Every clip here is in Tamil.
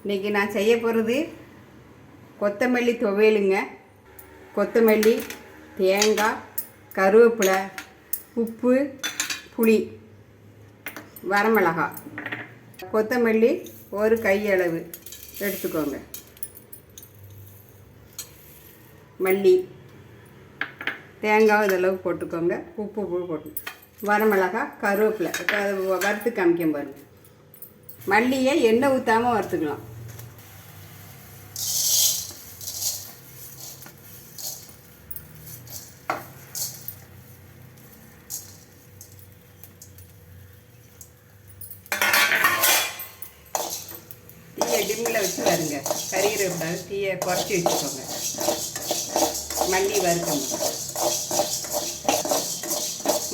இன்றைக்கி நான் செய்ய போகிறது கொத்தமல்லி துவையலுங்க. கொத்தமல்லி, தேங்காய், கருவேப்பிலை, உப்பு, புளி, வரமிளகாய். கொத்தமல்லி ஒரு கையளவு எடுத்துக்கோங்க. மல்லி, தேங்காய் இதளவு போட்டுக்கோங்க. உப்பு போட்டு, வரமிளகாய், கருவேப்பிலை வறுத்து காமிக்க பாருங்கள். மல்லியை எண்ணெய் ஊற்றாமல் வறுத்துக்கலாம். தீயை டிம்மில் வச்சு வருங்க, கறிகிற விடாது. தீயை குறைச்சி வச்சுக்கோங்க. மல்லி வறுக்கணும்.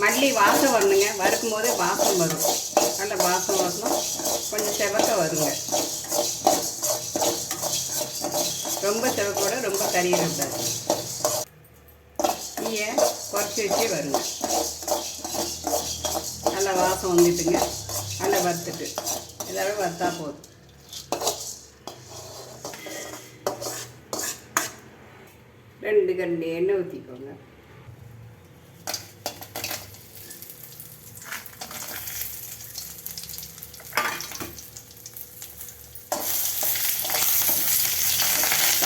மல்லி வாசம் வரணுங்க. வறுக்கும் போதே வாசம் வரும். நல்ல வாசம் வரணும். கொஞ்சம் செவக்க வருங்க. ரொம்ப செவக்கோட ரொம்ப கறிகிற விடாது. தீயை குறைச்சி வச்சு வருங்க. நல்லா வாசம் வந்துட்டுங்க. நல்லா வறுத்துட்டு இதெல்லாம் வறுத்தா போதும். ரெண்டு கரண்டி எண்ணெய் ஊற்றிக்கோங்க.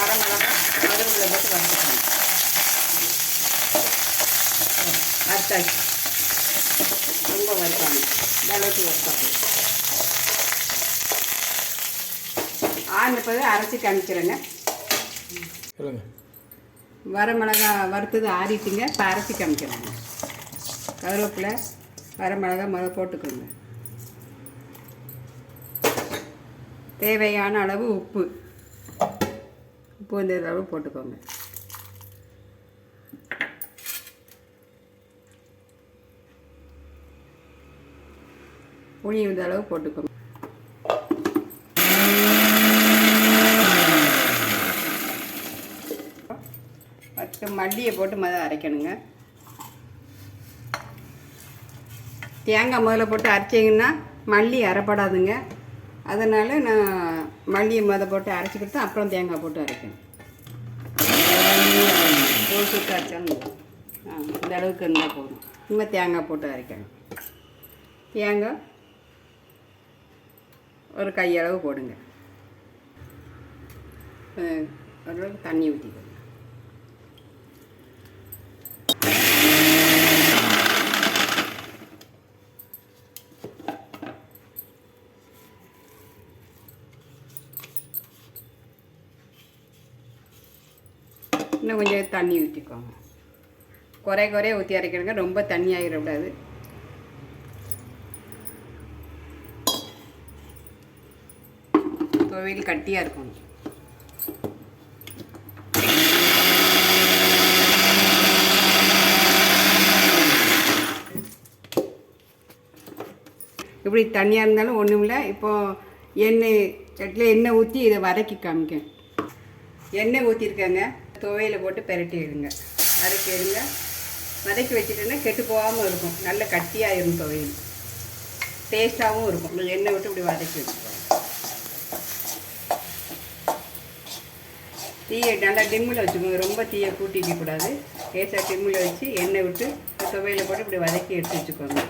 வரமிளகாய், கருவேப்பிலை போட்டு வறுத்துக்கணும். வறுத்தாச்சு. ரொம்ப வறுக்கணும். இந்த அளவுக்கு வறுத்தா போதும். ஆறுனப்பவே அரைச்சி காமிக்கிறேங்க. வரமிளகாய் வறுத்தது ஆறிட்டுங்க. இப்போ அரைச்சி காமிக்கிறாங்க. கருவேப்பிலை, வரமிளகாய் முதல்ல போட்டுக்கோங்க. தேவையான அளவு உப்பு இந்த அளவு போட்டுக்கோங்க. புளி இந்த அளவு போட்டுக்கோங்க. மல்லியை போட்டு முதல்ல அரைக்கணுங்க. தேங்காய் முதல்ல போட்டு அரைச்சிங்கன்னா மல்லி அரைப்படாதுங்க. அதனால் நான் மல்லியை போட்டு அரைச்சிக்கிட்டு அப்புறம் தேங்காய் போட்டு அரைக்கணும். ஒரு சுட்டு அரைச்சாலும் இந்த அளவுக்கு இருந்தால் போதும். இன்னும் தேங்காய் போட்டு அரைக்கணும். தேங்காய் ஒரு கையளவு போடுங்க. ஓரளவுக்கு தண்ணி ஊற்றிக்கணும். இன்னும் கொஞ்சம் தண்ணி ஊற்றிக்கோங்க. குறைய ஊற்றி அரைக்கணுங்க. ரொம்ப தண்ணி ஆகிடக்கூடாது. துவையல் கட்டியாக இருக்கணும். இப்படி தண்ணியாக இருந்தாலும் ஒன்றும் இல்லை. இப்போது சட்டியில் எண்ணெய் ஊற்றி இதை வதக்கி காமிக்க. எண்ணெய் ஊற்றிருக்கேங்க. துவையில போட்டு பெரட்டி எடுங்க. வதக்கி எடுங்க. வதக்கி வச்சுட்டோன்னா கெட்டு போகாமல் இருக்கும். நல்ல கட்டியாகிடும். துவையல் டேஸ்ட்டாகவும் இருக்கும். எண்ணெய் விட்டு இப்படி வதக்கி வச்சுக்கோங்க. தீயை நல்லா டிம்மில் வச்சுக்கோங்க. ரொம்ப தீயை கூட்டிக்க கூடாது. லேசாக டிம்மில் வச்சு எண்ணெய் விட்டு துவையில போட்டு இப்படி வதக்கி எடுத்து வச்சுக்கோங்க.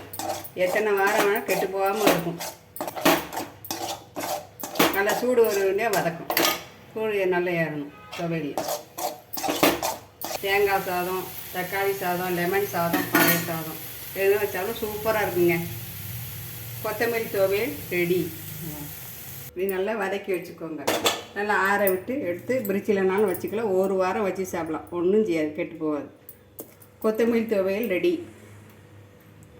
எத்தனை வாரம் வேணால் கெட்டு போகாமல் இருக்கும். நல்லா சூடு ஒரு வதக்கும். சூடு நல்லா ஏறணும். துவையல் தேங்காய் சாதம், தக்காளி சாதம், லெமன் சாதம், பழைய சாதம் எது வச்சாலும் சூப்பராக இருக்குங்க. கொத்தமல்லி துவையல் ரெடி. இப்படி நல்லா வதக்கி வச்சுக்கோங்க. நல்லா ஆற விட்டு எடுத்து ஃப்ரிட்ஜில்னாலும் வச்சுக்கலாம். ஒரு வாரம் வச்சு சாப்பிடலாம். ஒன்றும் செய்யாது, கெட்டு போகாது. கொத்தமல்லி துவையல் ரெடி.